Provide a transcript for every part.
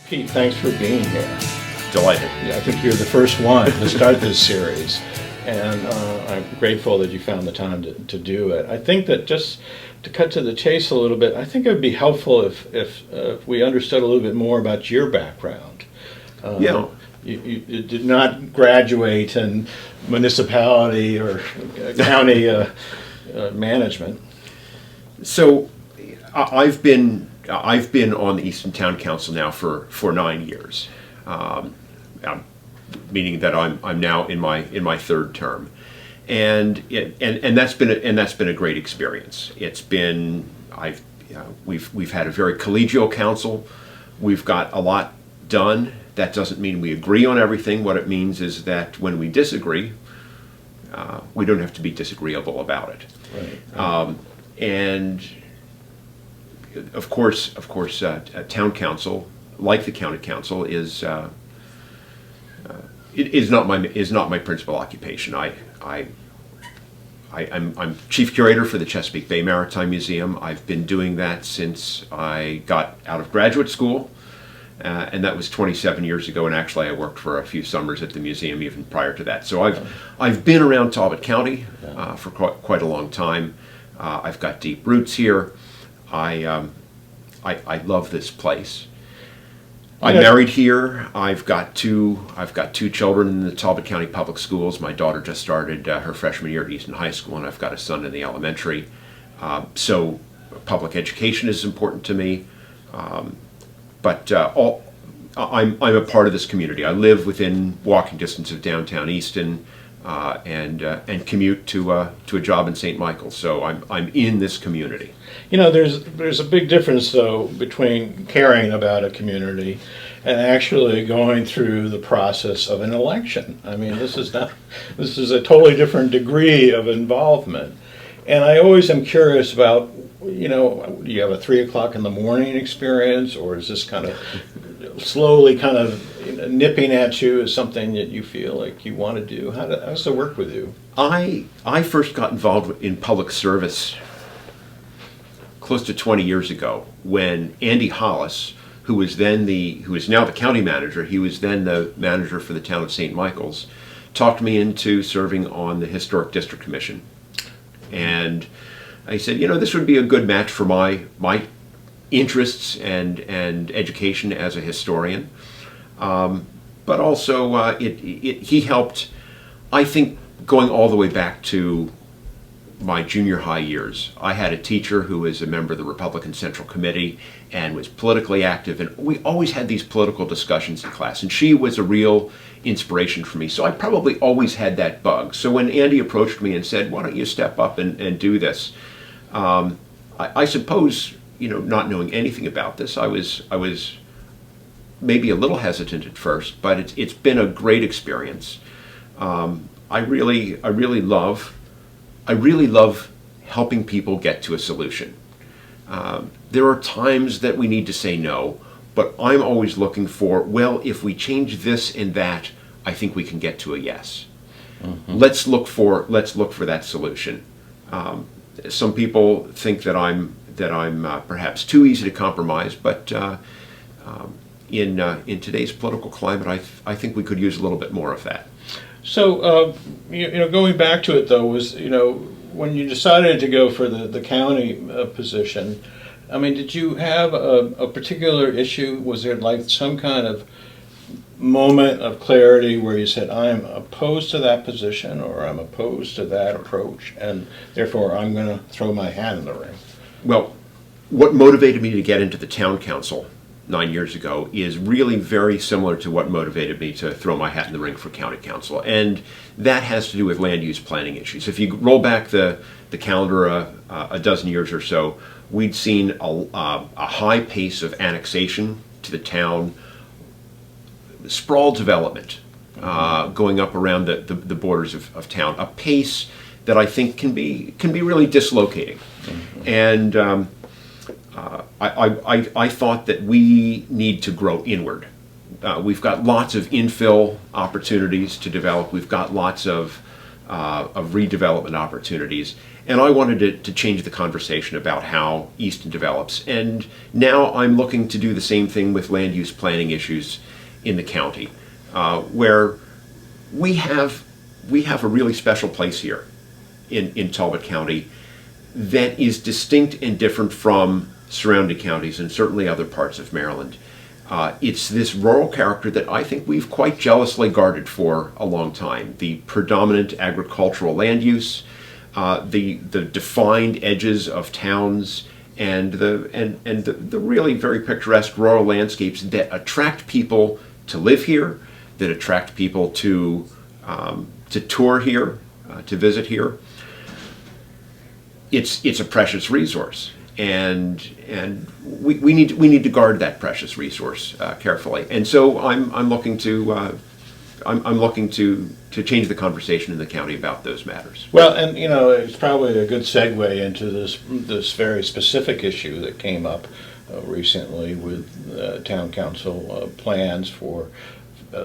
Pete, thanks for being here. Delighted. I think you're the first one to start this series, and I'm grateful that you found the time to do it. I think that just to cut to the chase a little bit, I think it would be helpful if we understood a little bit more about your background. Yeah. You did not graduate in municipality or county management. So I've been on the Easton Town Council now for 9 years, meaning that I'm now in my third term, and that's been a great experience. It's been we've had a very collegial council. We've got a lot done. That doesn't mean we agree on everything. What it means is that when we disagree, we don't have to be disagreeable about it. Right. And of course, a town council, like the county council, is not my principal occupation. I'm Chief Curator for the Chesapeake Bay Maritime Museum. I've been doing that since I got out of graduate school, and that was 27 years ago. And actually, I worked for a few summers at the museum even prior to that. So I've been around Talbot County for quite a long time. I've got deep roots here. I love this place. I'm married here. I've got two children in the Talbot County Public Schools. My daughter just started her freshman year at Easton High School, and I've got a son in the elementary. So public education is important to me. But I'm a part of this community. I live within walking distance of downtown Easton, and commute to a job in St. Michael's. So I'm in this community. You know, there's a big difference, though, between caring about a community and actually going through the process of an election. I mean, this is a totally different degree of involvement. And I always am curious about, do you have a 3 o'clock in the morning experience, or is this kind of slowly kind of nipping at you as something that you feel like you want to do? How does it work with you? I first got involved in public service close to 20 years ago when Andy Hollis, who is now the county manager, he was then the manager for the town of St. Michael's, talked me into serving on the Historic District Commission. And I said, this would be a good match for my interests and education as a historian. But also he helped, I think, going all the way back to my junior high years. I had a teacher who was a member of the Republican Central Committee and was politically active, and we always had these political discussions in class, and she was a real inspiration for me. So I probably always had that bug. So when Andy approached me and said, why don't you step up and do this, I suppose, not knowing anything about this, I was maybe a little hesitant at first, but it's been a great experience. I really love helping people get to a solution. There are times that we need to say no, but I'm always looking for, well, if we change this and that, I think we can get to a yes. Mm-hmm. Let's look for that solution. Some people think that I'm perhaps too easy to compromise, but in today's political climate, I think we could use a little bit more of that. So, going back to it, though, was, when you decided to go for the county position, I mean, did you have a particular issue? Was there like some kind of moment of clarity where you said, I'm opposed to that position, or I'm opposed to that approach, and therefore I'm going to throw my hat in the ring? Well, what motivated me to get into the town council 9 years ago is really very similar to what motivated me to throw my hat in the ring for county council, and that has to do with land use planning issues. If you roll back the calendar a dozen years or so, we'd seen a high pace of annexation to the town, sprawl development going up around the borders of town, a pace that I think can be really dislocating. Mm-hmm. And I thought that we need to grow inward. We've got lots of infill opportunities to develop. We've got lots of redevelopment opportunities, And I wanted to change the conversation about how Easton develops. And now I'm looking to do the same thing with land use planning issues in the county, where we have a really special place here in Talbot County that is distinct and different from surrounding counties and certainly other parts of Maryland. It's this rural character that I think we've quite jealously guarded for a long time. The predominant agricultural land use, the defined edges of towns, and the really very picturesque rural landscapes that attract people to live here, that attract people to tour here, to visit here. It's a precious resource, and we need to guard that precious resource carefully. And so I'm looking to change the conversation in the county about those matters. Well, and it's probably a good segue into this very specific issue that came up recently with town council plans for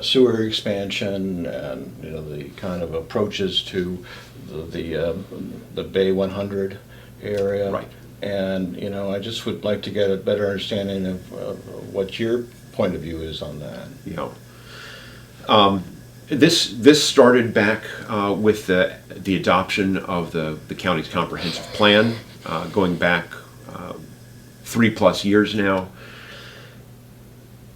sewer expansion and the kind of approaches to the Bay 100 area. Right. And I just would like to get a better understanding of what your point of view is on that. This started back with the adoption of the county's comprehensive plan, going back 3+ years now,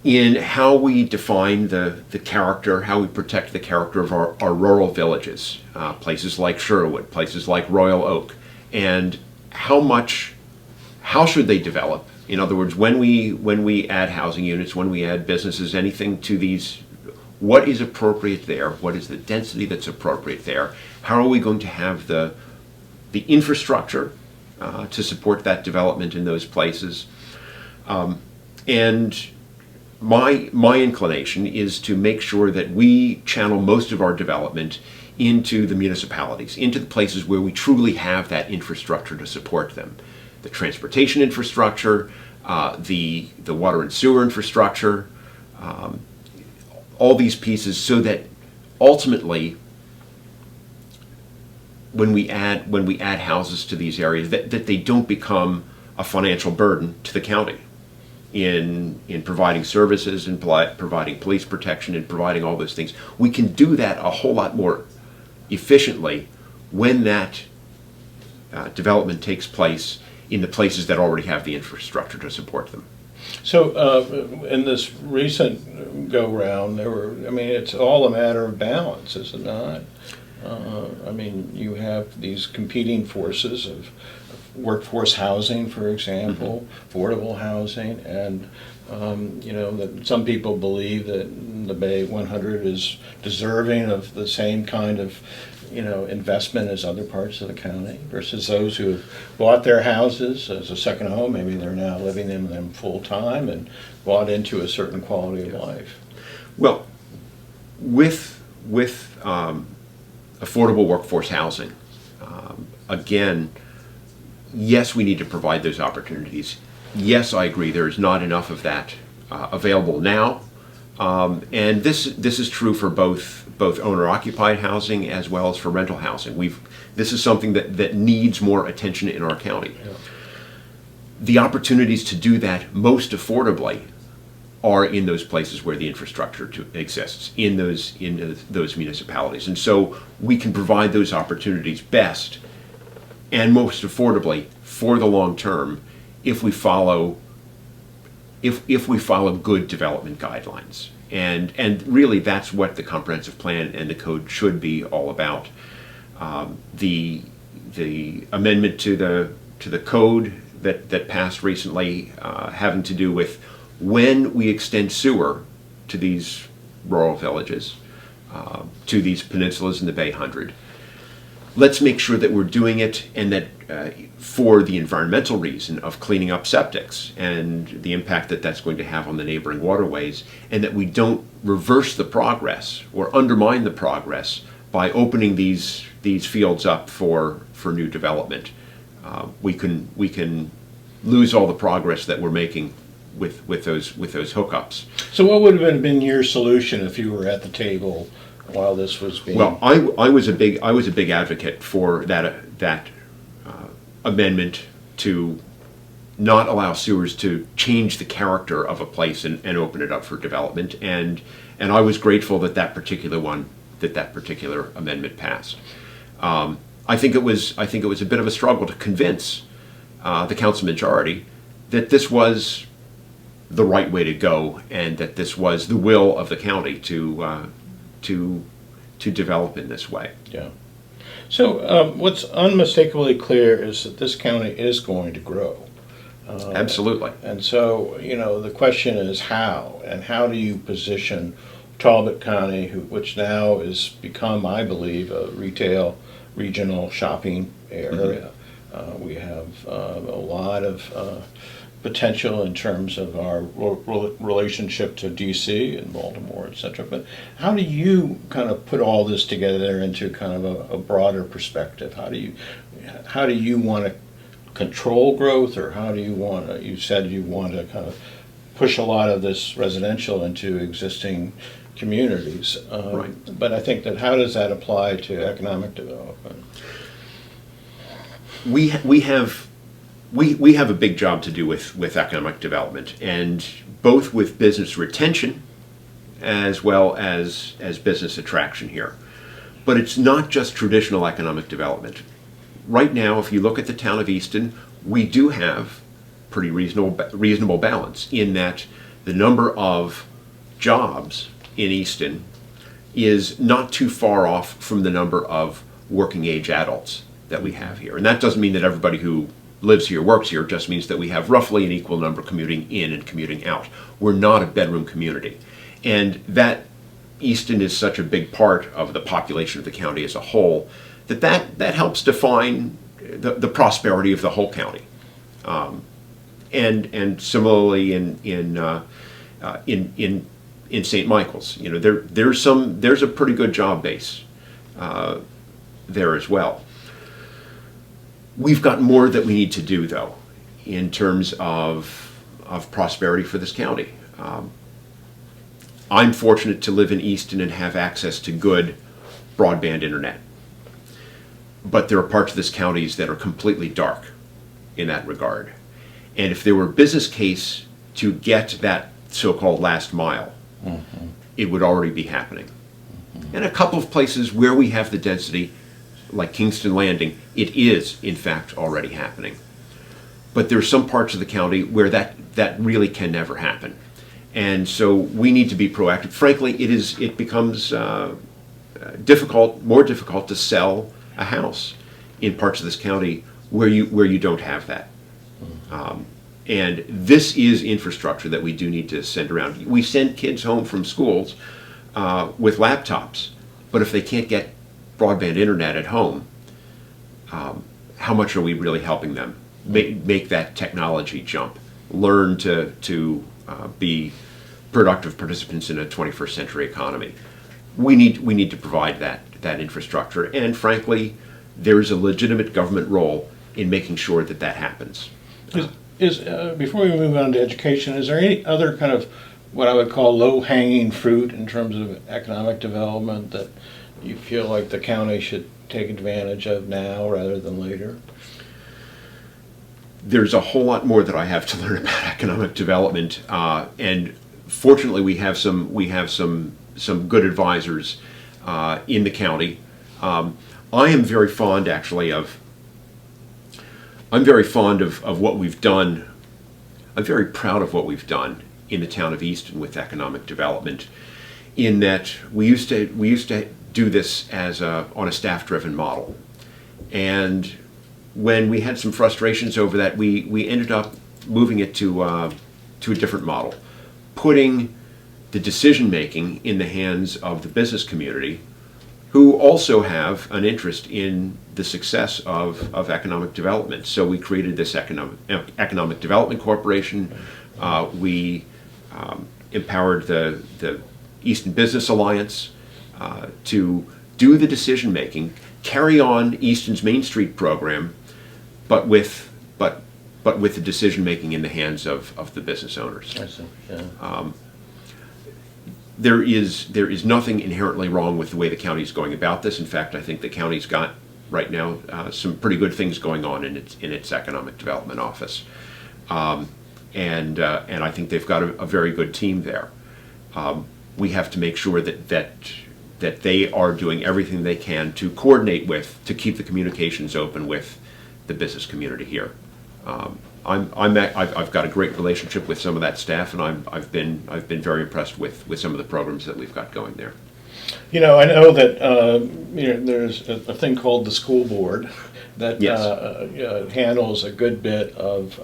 in how we define the character, how we protect the character of our rural villages, places like Sherwood, places like Royal Oak, and how should they develop? In other words, when we add housing units, when we add businesses, anything to these, what is appropriate there? What is the density that's appropriate there? How are we going to have the infrastructure to support that development in those places? And my inclination is to make sure that we channel most of our development into the municipalities, into the places where we truly have that infrastructure to support them. The transportation infrastructure, the water and sewer infrastructure, all these pieces, so that ultimately when we add houses to these areas, that they don't become a financial burden to the county in providing services and providing police protection and providing all those things. We can do that a whole lot more efficiently when that development takes place in the places that already have the infrastructure to support them. So in this recent go-round, it's all a matter of balance, is it not? You have these competing forces of workforce housing, for example, affordable housing, and that some people believe that the Bay 100 is deserving of the same kind of investment as other parts of the county, versus those who have bought their houses as a second home. Maybe they're now living in them full time and bought into a certain quality of life. Well, with affordable workforce housing, again, yes, we need to provide those opportunities. Yes, I agree, there is not enough of that available now. And this is true for both owner-occupied housing as well as for rental housing. This is something that needs more attention in our county. Yeah. The opportunities to do that most affordably are in those places where the infrastructure exists, in those municipalities. And so we can provide those opportunities best and most affordably for the long term if we follow good development guidelines. And really that's what the comprehensive plan and the code should be all about. The amendment to the code that passed recently, having to do with when we extend sewer to these rural villages, to these peninsulas in the Bay 100, let's make sure that we're doing it, and that for the environmental reason of cleaning up septics and the impact that that's going to have on the neighboring waterways, and that we don't reverse the progress or undermine the progress by opening these fields up for new development. We can lose all the progress that we're making with those hookups. So what would have been your solution if you were at the table while this was being? Well, I was a big advocate for that amendment to not allow sewers to change the character of a place and open it up for development. And I was grateful that that particular amendment passed. I think it was a bit of a struggle to convince the council majority that this was the right way to go, and that this was the will of the county to develop in this way. Yeah. So what's unmistakably clear is that this county is going to grow. Absolutely. And so, the question is how, and how do you position Talbot County, which now has become, I believe, a retail, regional shopping area. We have a lot of potential in terms of our relationship to DC and Baltimore, etc. But how do you kind of put all this together into kind of a broader perspective? How do you want to control growth, or how do you want to, you said you want to kind of push a lot of this residential into existing communities. Right. But I think that how does that apply to economic development? We have a big job to do with economic development, and both with business retention as well as business attraction here. But it's not just traditional economic development. Right now, if you look at the town of Easton, we do have pretty reasonable balance in that the number of jobs in Easton is not too far off from the number of working age adults that we have here. And that doesn't mean that everybody who lives here works here, it just means that we have roughly an equal number commuting in and commuting out. We're not a bedroom community. And that Easton is such a big part of the population of the county as a whole that helps define the prosperity of the whole county. And similarly in St. Michael's, there's a pretty good job base there as well. We've got more that we need to do, though, in terms of prosperity for this county. I'm fortunate to live in Easton and have access to good broadband internet. But there are parts of this county that are completely dark in that regard. And if there were a business case to get that so-called last mile, it would already be happening. And a couple of places where we have the density, like Kingston Landing, it is, in fact, already happening. But there are some parts of the county where that really can never happen. And so we need to be proactive. Frankly, it becomes more difficult to sell a house in parts of this county where you don't have that. And this is infrastructure that we do need to send around. We send kids home from schools with laptops, but if they can't get broadband internet at home, how much are we really helping them make that technology jump, learn to be productive participants in a 21st century economy? We need to provide that infrastructure, and frankly, there's a legitimate government role in making sure that happens. Before we move on to education, is there any other kind of what I would call low-hanging fruit in terms of economic development that you feel like the county should take advantage of now rather than later? There's a whole lot more that I have to learn about economic development, and fortunately, we have some good advisors in the county. I am very fond, actually, of what we've done. I'm very proud of what we've done in the town of Easton with economic development, in that we used to do this on a staff-driven model. And when we had some frustrations over that, we ended up moving it to a different model, putting the decision-making in the hands of the business community, who also have an interest in the success of economic development. So we created this Economic Development Corporation. We empowered the Easton Business Alliance to do the decision-making, carry on Easton's Main Street program, but with the decision-making in the hands of the business owners. I see. Yeah. There is nothing inherently wrong with the way the county's going about this. In fact, I think the county's got right now some pretty good things going on in its economic development office, and I think they've got a very good team there. We have to make sure that they are doing everything they can to coordinate with, to keep the communications open with the business community here. I've got a great relationship with some of that staff, and I've been very impressed with some of the programs that we've got going there. You know, I know that there's a thing called the school board that Yes. handles a good bit of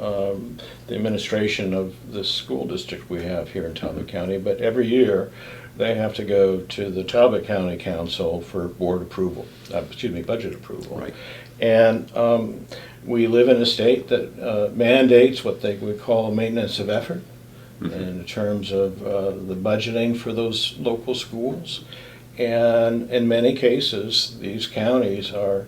the administration of the school district we have here in Talbot County. But every year, they have to go to the Talbot County Council for board approval, budget approval. Right. And we live in a state that mandates what they would call maintenance of effort in terms of the budgeting for those local schools. And in many cases, these counties are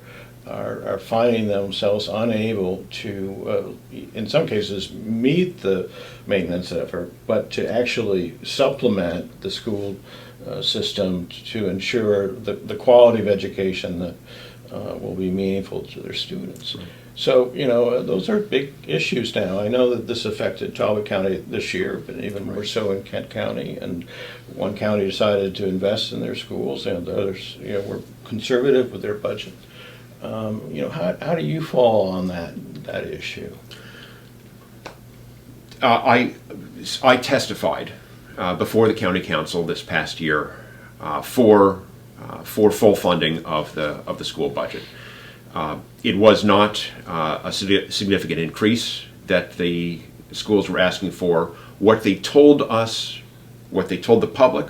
finding themselves unable to, in some cases, meet the maintenance effort, but to actually supplement the school system to ensure the quality of education that will be meaningful to their students. Right. So, those are big issues now. I know that this affected Talbot County this year, but even more so in Kent County. And one county decided to invest in their schools, and the others, were conservative with their budget. How do you fall on that issue? I testified before the county council this past year for full funding of the school budget. It was not a significant increase that the schools were asking for. What they told us, what they told the public,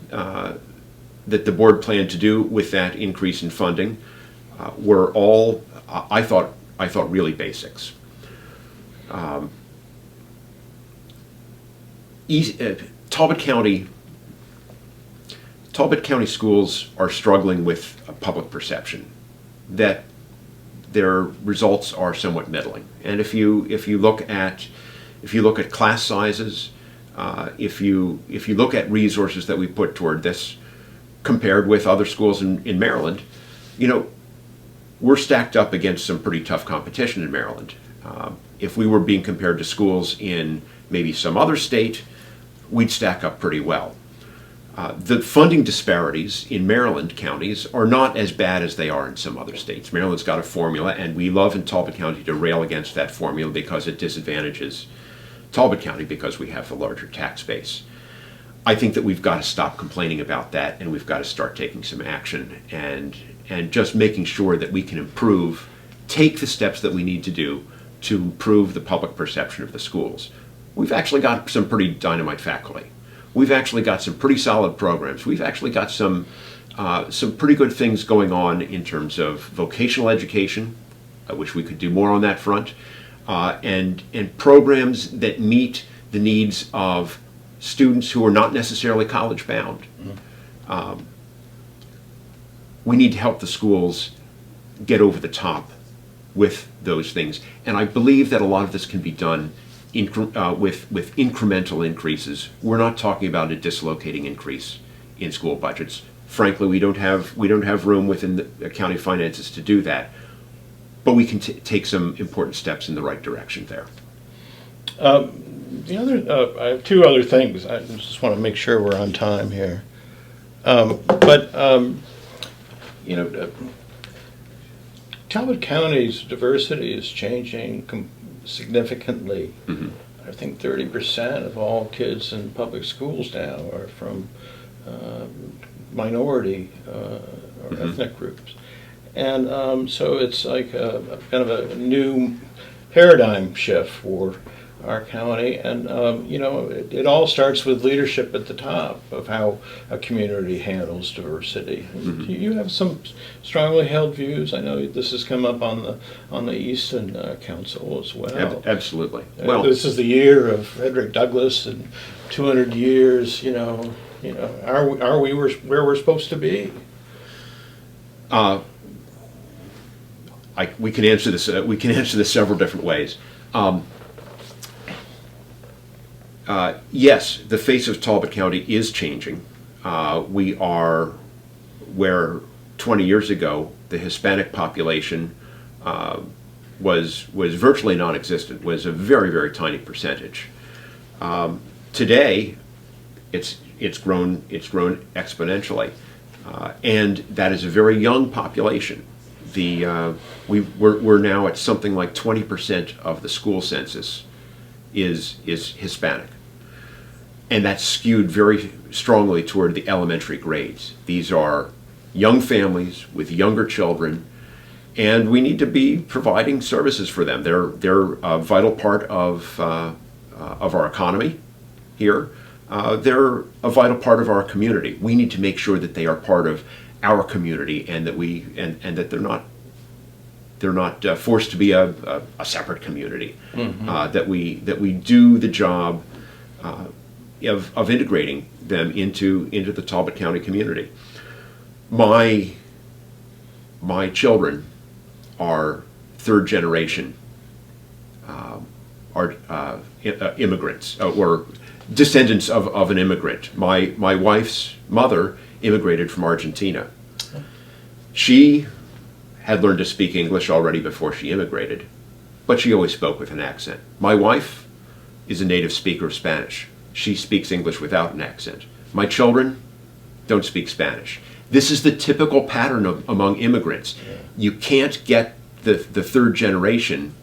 that the board planned to do with that increase in funding, were all, I thought really basics. Talbot County schools are struggling with a public perception that their results are somewhat middling. And if you look at class sizes, if you look at resources that we put toward this, compared with other schools in Maryland, we're stacked up against some pretty tough competition in Maryland. If we were being compared to schools in maybe some other state, we'd stack up pretty well. The funding disparities in Maryland counties are not as bad as they are in some other states. Maryland's got a formula, and we love in Talbot County to rail against that formula because it disadvantages Talbot County because we have the larger tax base. I think that we've got to stop complaining about that, and we've got to start taking some action and just making sure that we can take the steps that we need to do to improve the public perception of the schools. We've actually got some pretty dynamite faculty. We've actually got some pretty solid programs. We've actually got some pretty good things going on in terms of vocational education. I wish we could do more on that front, and programs that meet the needs of students who are not necessarily college bound. We need to help the schools get over the top with those things, and I believe that a lot of this can be done with incremental increases. We're not talking about a dislocating increase in school budgets. Frankly, we don't have room within the county finances to do that, but we can take some important steps in the right direction there. I have two other things. I just want to make sure we're on time here. Talbot County's diversity is changing significantly. Mm-hmm. I think 30% of all kids in public schools now are from minority or ethnic groups. And so it's like kind of a new paradigm shift for our county. And, it all starts with leadership at the top of how a community handles diversity. Mm-hmm. Do you have some strongly held views? I know this has come up on the Easton Council as well. Absolutely. Well, this is the year of Frederick Douglass, and 200 years, are we where we're supposed to be? We can answer this. We can answer this several different ways. Yes, the face of Talbot County is changing. We are where 20 years ago the Hispanic population was virtually non-existent, was a very, very tiny percentage. Today, it's grown exponentially, and that is a very young population. We're now at something like 20% of the school census is Hispanic, and that's skewed very strongly toward the elementary grades. These are young families with younger children, and we need to be providing services for them. They're a vital part of our economy here. They're a vital part of our community. We need to make sure that they are part of our community, and that that they're not forced to be a separate community. Mm-hmm. That we do the job of integrating them into the Talbot County community. My children are third generation immigrants, or descendants of an immigrant. My wife's mother immigrated from Argentina. She had learned to speak English already before she immigrated, but she always spoke with an accent. My wife is a native speaker of Spanish. She speaks English without an accent. My children don't speak Spanish. This is the typical pattern among immigrants. Yeah. You can't get the third generation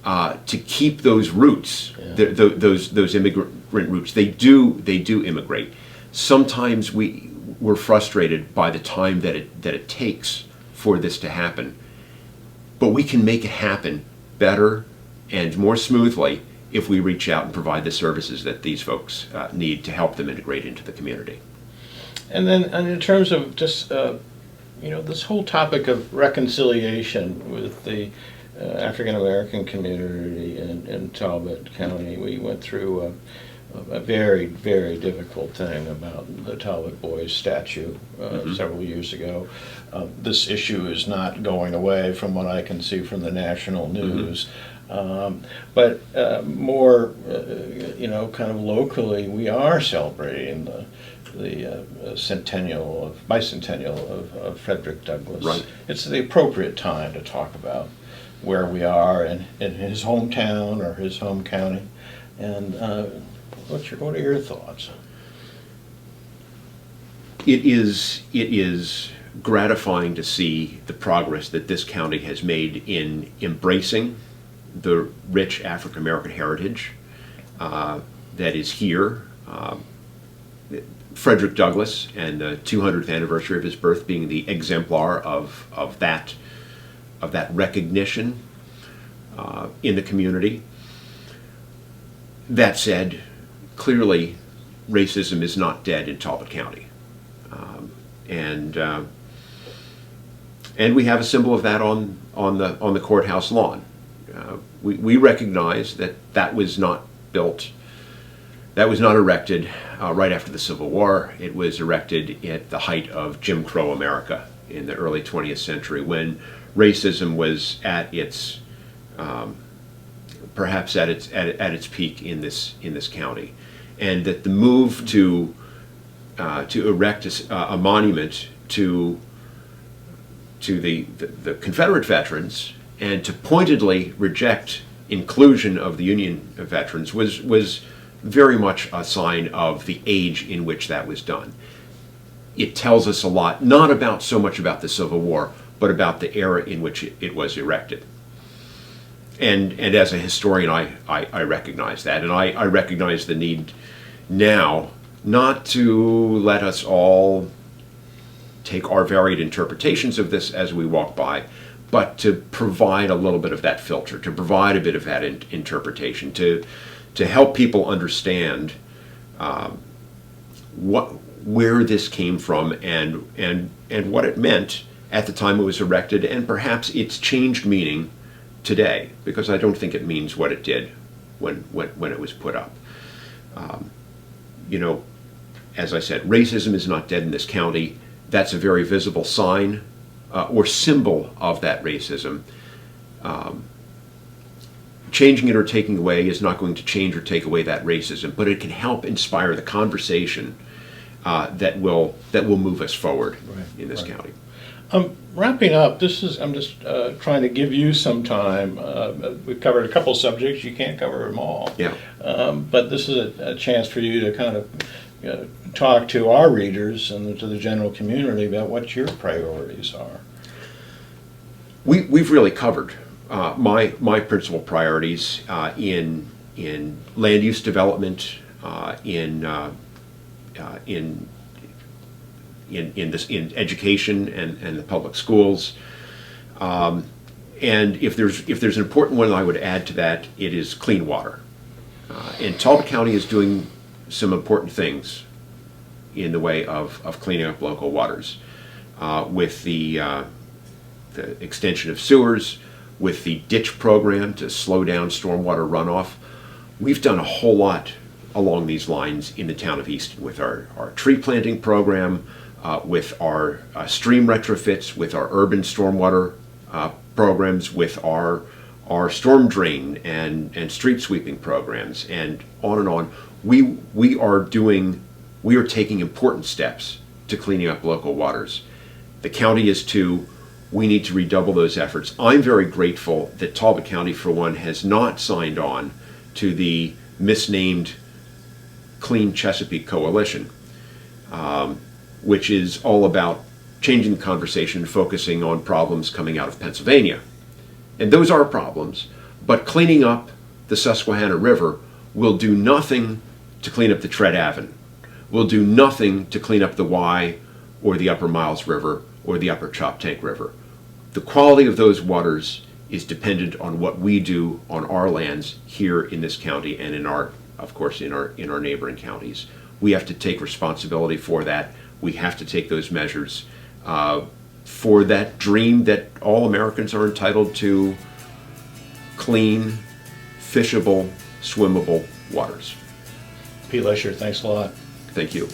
to keep those roots, yeah. those immigrant roots. They do immigrate. Sometimes we're frustrated by the time that it takes for this to happen, but we can make it happen better and more smoothly if we reach out and provide the services that these folks need to help them integrate into the community. And then, in terms of just this whole topic of reconciliation with the African American community in Talbot County, we went through a very, very difficult thing about the Talbot Boys statue mm-hmm. several years ago. This issue is not going away from what I can see from the national news. Mm-hmm. But more, kind of locally, we are celebrating the bicentennial of Frederick Douglass. Right. It's the appropriate time to talk about where we are in his hometown or his home county. And what are your thoughts? It is gratifying to see the progress that this county has made in embracing the rich African American heritage that is here. Frederick Douglass and the 200th anniversary of his birth being the exemplar of that recognition in the community. That said, clearly racism is not dead in Talbot County, and we have a symbol of that on the courthouse lawn. We recognize that was not built. That was not erected right after the Civil War. It was erected at the height of Jim Crow America in the early 20th century, when racism was at its perhaps at its peak in this county, and that the move to erect a monument to the Confederate veterans and to pointedly reject inclusion of the Union veterans was very much a sign of the age in which that was done. It tells us a lot, not about so much about the Civil War, but about the era in which it was erected. And as a historian, I recognize that, and I recognize the need now not to let us all take our varied interpretations of this as we walk by, but to provide a little bit of that filter, to provide a bit of that interpretation, to help people understand where this came from and what it meant at the time it was erected, and perhaps its changed meaning today, because I don't think it means what it did when it was put up. As I said, racism is not dead in this county. That's a very visible sign or symbol of that racism. Changing it or taking away is not going to change or take away that racism, but it can help inspire the conversation that will move us forward in this right. county. Wrapping up, I'm just trying to give you some time. We've covered a couple subjects. You can't cover them all. Yeah. But this is a chance for you to kind of talk to our readers and to the general community about what your priorities are. We've really covered my principal priorities in land use development, in education and the public schools, and if there's an important one I would add to that, it is clean water. And Talbot County is doing some important things in the way of cleaning up local waters, with the extension of sewers, with the ditch program to slow down stormwater runoff. We've done a whole lot along these lines in the town of Easton with our tree planting program, with our stream retrofits, with our urban stormwater programs, with our storm drain and street sweeping programs, and on and on. We are taking important steps to cleaning up local waters. The county is too. We need to redouble those efforts. I'm very grateful that Talbot County, for one, has not signed on to the misnamed Clean Chesapeake Coalition, which is all about changing the conversation, focusing on problems coming out of Pennsylvania. And those are problems, but cleaning up the Susquehanna River will do nothing to clean up the Tread Avenue, will do nothing to clean up the Wye or the Upper Miles River or the Upper Choptank River. The quality of those waters is dependent on what we do on our lands here in this county and of course, in our neighboring counties. We have to take responsibility for that. We have to take those measures for that dream that all Americans are entitled to: clean, fishable, swimmable waters. Pete Lesher, thanks a lot. Thank you.